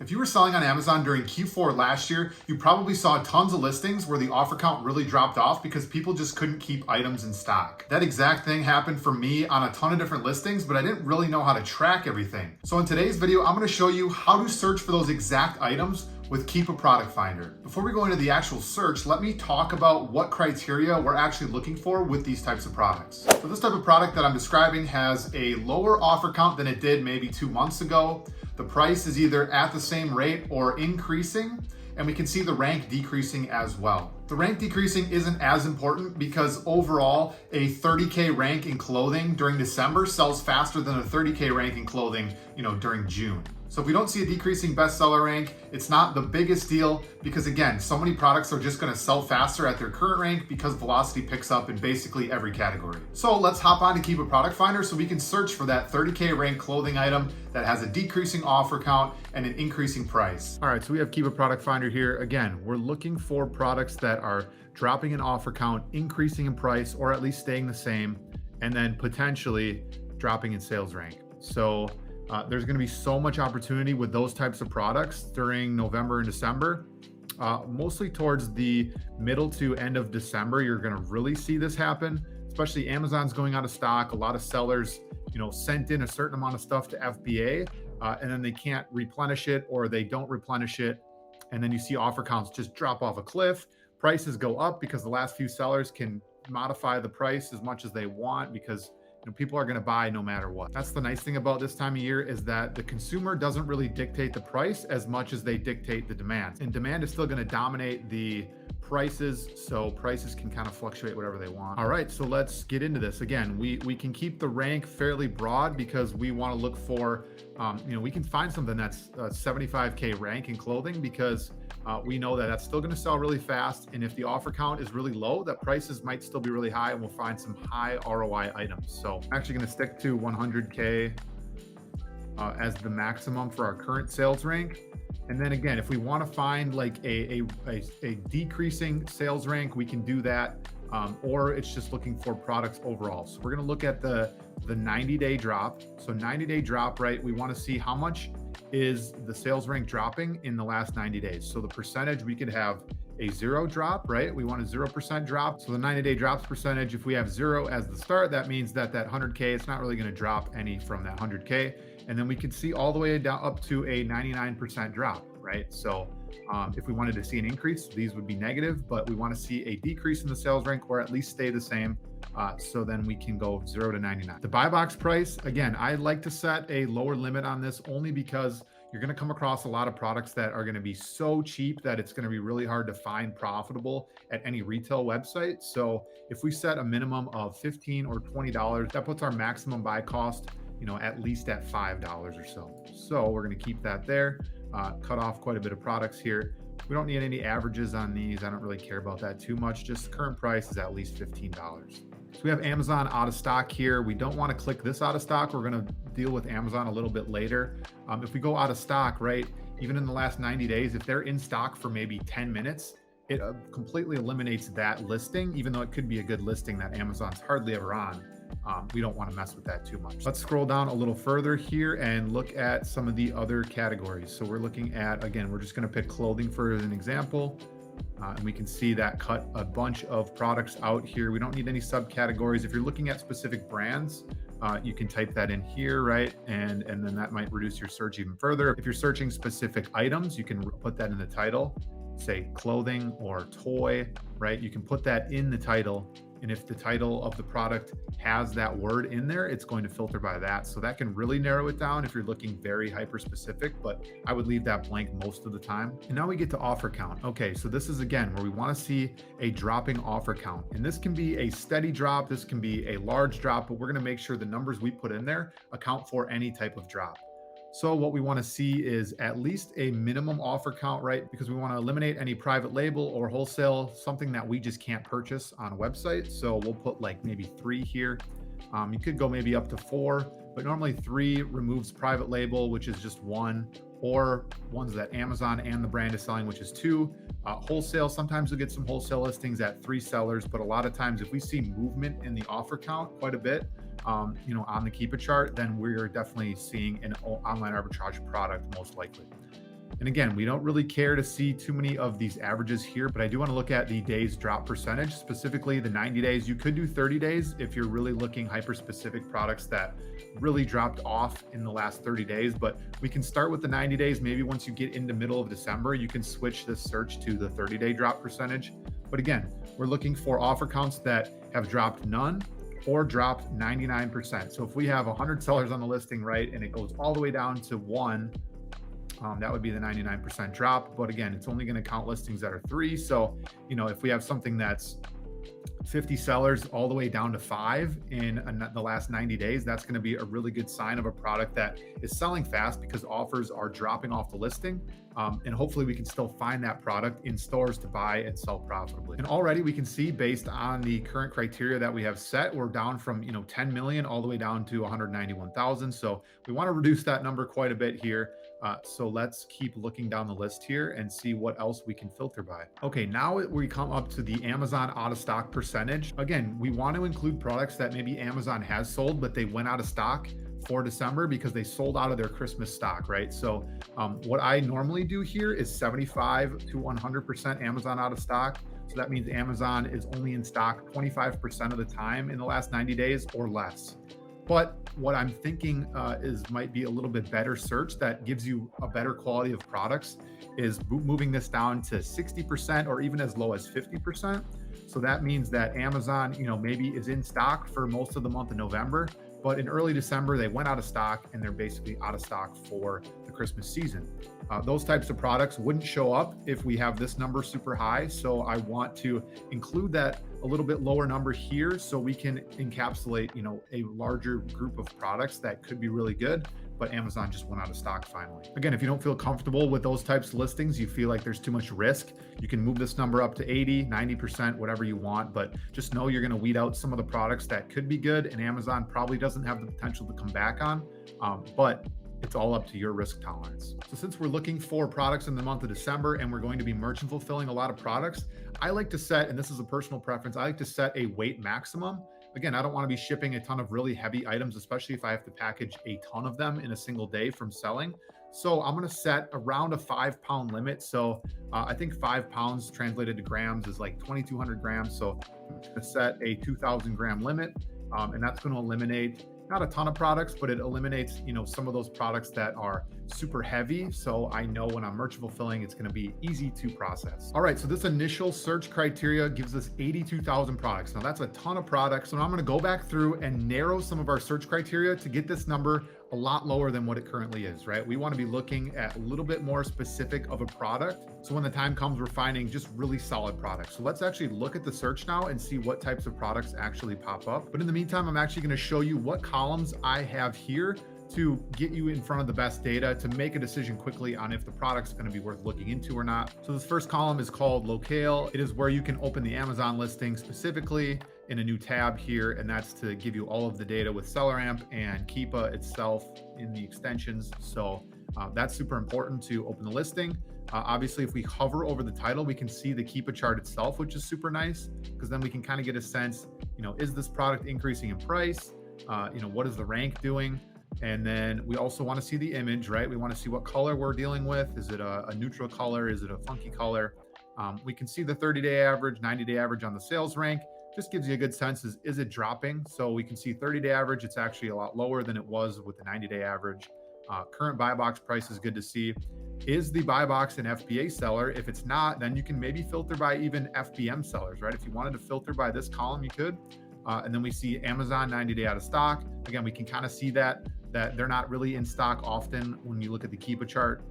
If you were selling on Amazon during Q4 last year, you probably saw tons of listings where the offer count really dropped off because people just couldn't keep items in stock. That exact thing happened for me on a ton of different listings, but I didn't really know how to track everything. So in today's video, I'm going to show you how to search for those exact items with Keepa Product Finder. Before we go into the actual search, let me talk about what criteria we're actually looking for with these types of products. So this type of product that I'm describing has a lower offer count than it did maybe 2 months ago. The price is either at the same rate or increasing, and we can see the rank decreasing as well. The rank decreasing isn't as important because overall, a 30K rank in clothing during December sells faster than a 30K rank in clothing, during June. So if we don't see a decreasing bestseller rank, it's not the biggest deal because again, so many products are just gonna sell faster at their current rank because velocity picks up in basically every category. So let's hop on to Keepa Product Finder so we can search for that 30K rank clothing item that has a decreasing offer count and an increasing price. All right, so we have Keepa Product Finder here. Again, we're looking for products that are dropping in offer count, increasing in price, or at least staying the same, and then potentially dropping in sales rank. So there's going to be so much opportunity with those types of products during November and December. Mostly towards the middle to end of December, you're going to really see this happen, especially Amazon's going out of stock. A lot of sellers, sent in a certain amount of stuff to FBA and then they can't replenish it or they don't replenish it. And then you see offer counts just drop off a cliff. Prices go up because the last few sellers can modify the price as much as they want because people are going to buy no matter what. That's the nice thing about this time of year is that the consumer doesn't really dictate the price as much as they dictate the demand. And demand is still going to dominate the prices, so prices can kind of fluctuate whatever they want. All right, so let's get into this. Again, we can keep the rank fairly broad because we want to look for, we can find something that's a 75K rank in clothing because we know that that's still going to sell really fast. And if the offer count is really low, that prices might still be really high and we'll find some high ROI items. So I'm actually going to stick to 100K as the maximum for our current sales rank. And then again, if we want to find like a decreasing sales rank, we can do that. Or it's just looking for products overall. So we're going to look at the 90-day drop. So 90-day drop, right? We want to see how much is the sales rank dropping in the last 90 days. So the percentage, we could have a 0 drop, right? We want a 0% drop. So the 90-day drops percentage, if we have 0 as the start, that means that 100K, it's not really going to drop any from that 100K. And then we could see all the way down up to a 99% drop, right? So if we wanted to see an increase, these would be negative, but we want to see a decrease in the sales rank or at least stay the same. So then we can go 0 to 99. The buy box price, again, I like to set a lower limit on this only because you're going to come across a lot of products that are going to be so cheap that it's going to be really hard to find profitable at any retail website. So if we set a minimum of $15 or $20, that puts our maximum buy cost, at least at $5 or so. So we're going to keep that there, cut off quite a bit of products here. We don't need any averages on these. I don't really care about that too much. Just the current price is at least $15. So we have Amazon out of stock here. We don't want to click this out of stock. We're going to deal with Amazon a little bit later. If we go out of stock, right, even in the last 90 days, if they're in stock for maybe 10 minutes, it completely eliminates that listing, even though it could be a good listing that Amazon's hardly ever on. We don't want to mess with that too much. Let's scroll down a little further here and look at some of the other categories. So we're looking at, again, we're just going to pick clothing for an example. And we can see that cut a bunch of products out here. We don't need any subcategories. If you're looking at specific brands, you can type that in here, right? And then that might reduce your search even further. If you're searching specific items, you can put that in the title, say clothing or toy, right? You can put that in the title. And if the title of the product has that word in there, it's going to filter by that. So that can really narrow it down if you're looking very hyper specific, but I would leave that blank most of the time. And now we get to offer count. Okay, so this is again where we want to see a dropping offer count. And this can be a steady drop, this can be a large drop, but we're going to make sure the numbers we put in there account for any type of drop. So what we want to see is at least a minimum offer count, right? Because we want to eliminate any private label or wholesale, something that we just can't purchase on a website. So we'll put like maybe 3 here. You could go maybe up to 4, but normally 3 removes private label, which is just 1, or ones that Amazon and the brand is selling, which is 2. Wholesale, sometimes we'll get some wholesale listings at 3 sellers, but a lot of times if we see movement in the offer count quite a bit, on the Keepa chart, then we're definitely seeing an online arbitrage product most likely. And again, we don't really care to see too many of these averages here, but I do want to look at the days drop percentage, specifically the 90 days. You could do 30 days if you're really looking hyper specific products that really dropped off in the last 30 days, but we can start with the 90 days. Maybe once you get into middle of December, you can switch this search to the 30-day drop percentage. But again, we're looking for offer counts that have dropped none or dropped 99%. So if we have 100 sellers on the listing, right, and it goes all the way down to one, that would be the 99% drop. But again, it's only going to count listings that are 3. So, if we have something that's 50 sellers all the way down to 5 in the last 90 days, that's going to be a really good sign of a product that is selling fast because offers are dropping off the listing. And hopefully we can still find that product in stores to buy and sell profitably. And already we can see, based on the current criteria that we have set, we're down from 10 million all the way down to 191,000. So we want to reduce that number quite a bit here. So let's keep looking down the list here and see what else we can filter by. Okay, now we come up to the Amazon out of stock percentage. Again, we want to include products that maybe Amazon has sold, but they went out of stock for December because they sold out of their Christmas stock, right? So what I normally do here is 75 to 100% Amazon out of stock. So that means Amazon is only in stock 25% of the time in the last 90 days or less. But what I'm thinking might be a little bit better search that gives you a better quality of products is moving this down to 60% or even as low as 50%. So that means that Amazon, maybe is in stock for most of the month of November, but in early December, they went out of stock and they're basically out of stock for the Christmas season. Those types of products wouldn't show up if we have this number super high. So I want to include that a little bit lower number here so we can encapsulate, a larger group of products that could be really good, but Amazon just went out of stock finally. Again, if you don't feel comfortable with those types of listings, you feel like there's too much risk, you can move this number up to 80, 90%, whatever you want, but just know you're going to weed out some of the products that could be good and Amazon probably doesn't have the potential to come back on, but it's all up to your risk tolerance. So since we're looking for products in the month of December and we're going to be merchant fulfilling a lot of products, I like to set, and this is a personal preference, I like to set a weight maximum. Again, I don't want to be shipping a ton of really heavy items, especially if I have to package a ton of them in a single day from selling. So I'm going to set around a 5-pound limit. So I think 5 pounds translated to grams is like 2,200 grams. So I'm going to set a 2,000 gram limit, and that's going to eliminate not a ton of products, but it eliminates, some of those products that are super heavy. So I know when I'm merchant fulfilling, it's going to be easy to process. All right. So this initial search criteria gives us 82,000 products. Now that's a ton of products. So now I'm going to go back through and narrow some of our search criteria to get this number a lot lower than what it currently is, right? We want to be looking at a little bit more specific of a product. So when the time comes, we're finding just really solid products. So let's actually look at the search now and see what types of products actually pop up. But in the meantime, I'm actually going to show you what columns I have here to get you in front of the best data to make a decision quickly on if the product's going to be worth looking into or not. So this first column is called Locale. It is where you can open the Amazon listing specifically in a new tab here, and that's to give you all of the data with SellerAmp and Keepa itself in the extensions. So that's super important to open the listing. Obviously, if we hover over the title, we can see the Keepa chart itself, which is super nice because then we can kind of get a sense, is this product increasing in price? What is the rank doing? And then we also want to see the image, right? We want to see what color we're dealing with. Is it a neutral color? Is it a funky color? We can see the 30-day average, 90-day average on the sales rank. Just gives you a good sense, is it dropping? So we can see 30-day average, it's actually a lot lower than it was with the 90-day average. Current buy box price is good to see. Is the buy box an FBA seller? If it's not, then you can maybe filter by even FBM sellers, right? If you wanted to filter by this column, you could. And then we see Amazon 90-day out of stock. Again, we can kind of see that they're not really in stock often when you look at the Keepa chart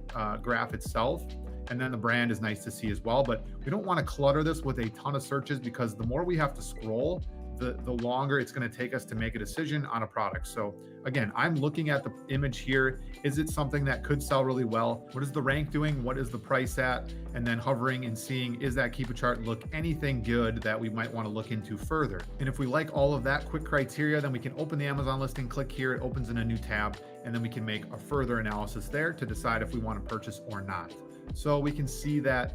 graph itself. And then the brand is nice to see as well, but we don't want to clutter this with a ton of searches because the more we have to scroll, the longer it's going to take us to make a decision on a product. So again, I'm looking at the image here. Is it something that could sell really well? What is the rank doing? What is the price at? And then hovering and seeing, is that Keepa chart look anything good that we might want to look into further? And if we like all of that quick criteria, then we can open the Amazon listing, click here, it opens in a new tab, and then we can make a further analysis there to decide if we want to purchase or not. So we can see that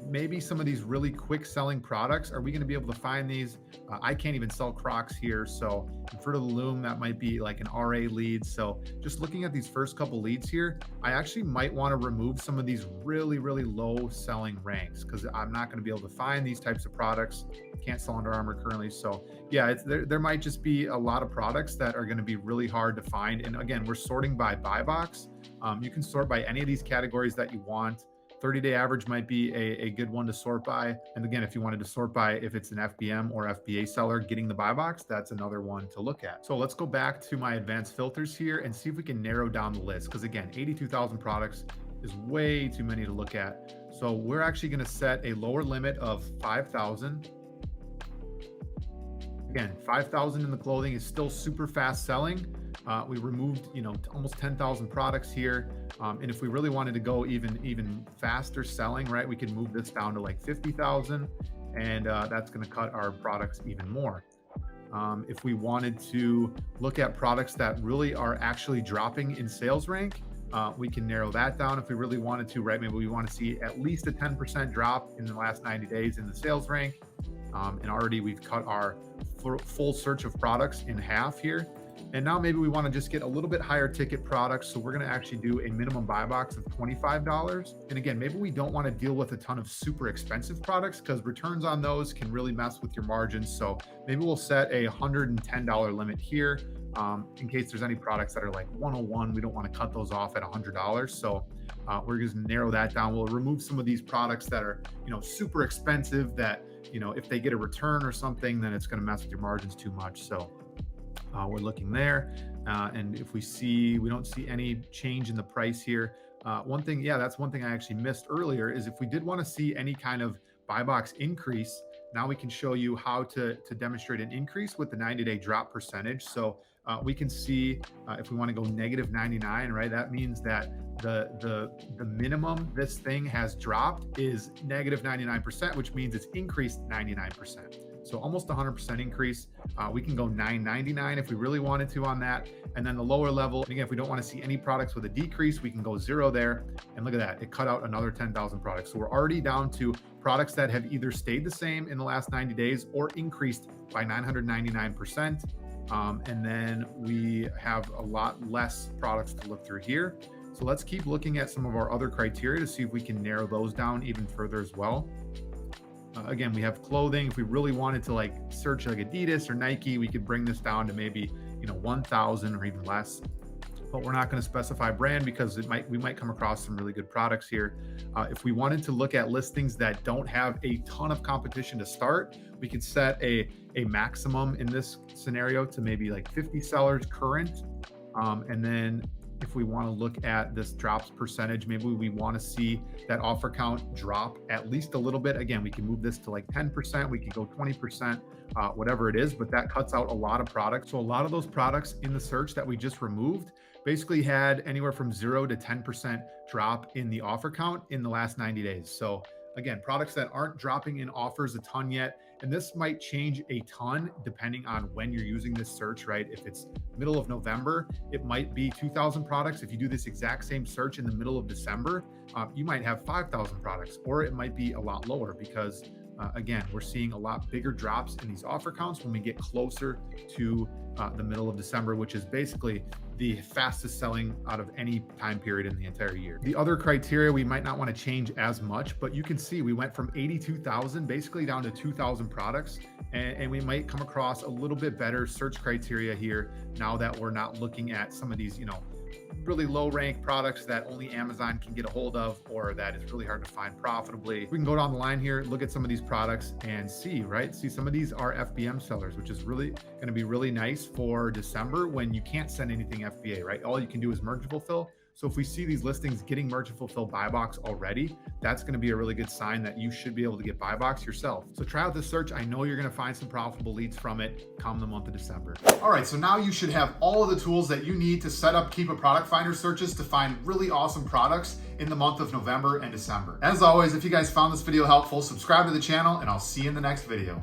maybe some of these really quick selling products, are we going to be able to find these? I can't even sell Crocs here. So in Fruit of the Loom, that might be like an RA lead. So just looking at these first couple leads here, I actually might want to remove some of these really, really low selling ranks because I'm not going to be able to find these types of products. Can't sell Under Armour currently. So yeah, there might just be a lot of products that are going to be really hard to find. And again, we're sorting by buy box. You can sort by any of these categories that you want. 30-day average might be a good one to sort by. And again, if you wanted to sort by if it's an FBM or FBA seller getting the buy box, that's another one to look at. So let's go back to my advanced filters here and see if we can narrow down the list. Because again, 82,000 products is way too many to look at. So we're actually going to set a lower limit of 5,000. Again, 5,000 in the clothing is still super fast selling. We removed, almost 10,000 products here. And if we really wanted to go even faster selling, right, we could move this down to like 50,000, and that's going to cut our products even more. If we wanted to look at products that really are actually dropping in sales rank, we can narrow that down if we really wanted to, right? Maybe we want to see at least a 10% drop in the last 90 days in the sales rank. And already we've cut our full search of products in half here. And now maybe we want to just get a little bit higher ticket products. So we're going to actually do a minimum buy box of $25. And again, maybe we don't want to deal with a ton of super expensive products because returns on those can really mess with your margins. So maybe we'll set a $110 limit here in case there's any products that are like 101. We don't want to cut those off at $100. So we're just going to narrow that down. We'll remove some of these products that are, super expensive that, if they get a return or something, then it's going to mess with your margins too much. So we're looking there. And if we don't see any change in the price here. One thing, that's one thing I actually missed earlier is if we did want to see any kind of buy box increase, now we can show you how to demonstrate an increase with the 90-day drop percentage. So we can see if we want to go -99, right? That means that the minimum this thing has dropped is -99%, which means it's increased 99%. So almost 100% increase. We can go $9.99 if we really wanted to on that. And then the lower level, again, if we don't want to see any products with a decrease, we can go 0 there. And look at that, it cut out another 10,000 products. So we're already down to products that have either stayed the same in the last 90 days or increased by 999%. And then we have a lot less products to look through here. So let's keep looking at some of our other criteria to see if we can narrow those down even further as well. Again, we have clothing. If we really wanted to like search like Adidas or Nike, we could bring this down to maybe 1,000 or even less. But we're not going to specify brand because we might come across some really good products here. If we wanted to look at listings that don't have a ton of competition to start, we could set a maximum in this scenario to maybe like 50 sellers current. And then if we want to look at this drops percentage, maybe we want to see that offer count drop at least a little bit. Again, we can move this to like 10%, we can go 20%, whatever it is, but that cuts out a lot of products. So a lot of those products in the search that we just removed basically had anywhere from 0 to 10% drop in the offer count in the last 90 days. So again, products that aren't dropping in offers a ton yet, and this might change a ton depending on when you're using this search, right? If it's middle of November, it might be 2,000 products. If you do this exact same search in the middle of December, you might have 5,000 products, or it might be a lot lower because again, we're seeing a lot bigger drops in these offer counts when we get closer to the middle of December, which is basically the fastest selling out of any time period in the entire year. The other criteria we might not want to change as much, but you can see we went from 82,000 basically down to 2,000 products, and we might come across a little bit better search criteria here now that we're not looking at some of these, really low rank products that only Amazon can get a hold of, or that is really hard to find profitably. We can go down the line here, look at some of these products and see some of these are FBM sellers, which is really going to be really nice for December when you can't send anything FBA, right? All you can do is merge and fulfill. So if we see these listings getting merge and fulfill buy box already, that's going to be a really good sign that you should be able to get buy box yourself. So try out this search. I know you're going to find some profitable leads from it come the month of December. All right, so now you should have all of the tools that you need to set up Keepa product finder searches to find really awesome products in the month of November and December. As always, if you guys found this video helpful, subscribe to the channel and I'll see you in the next video.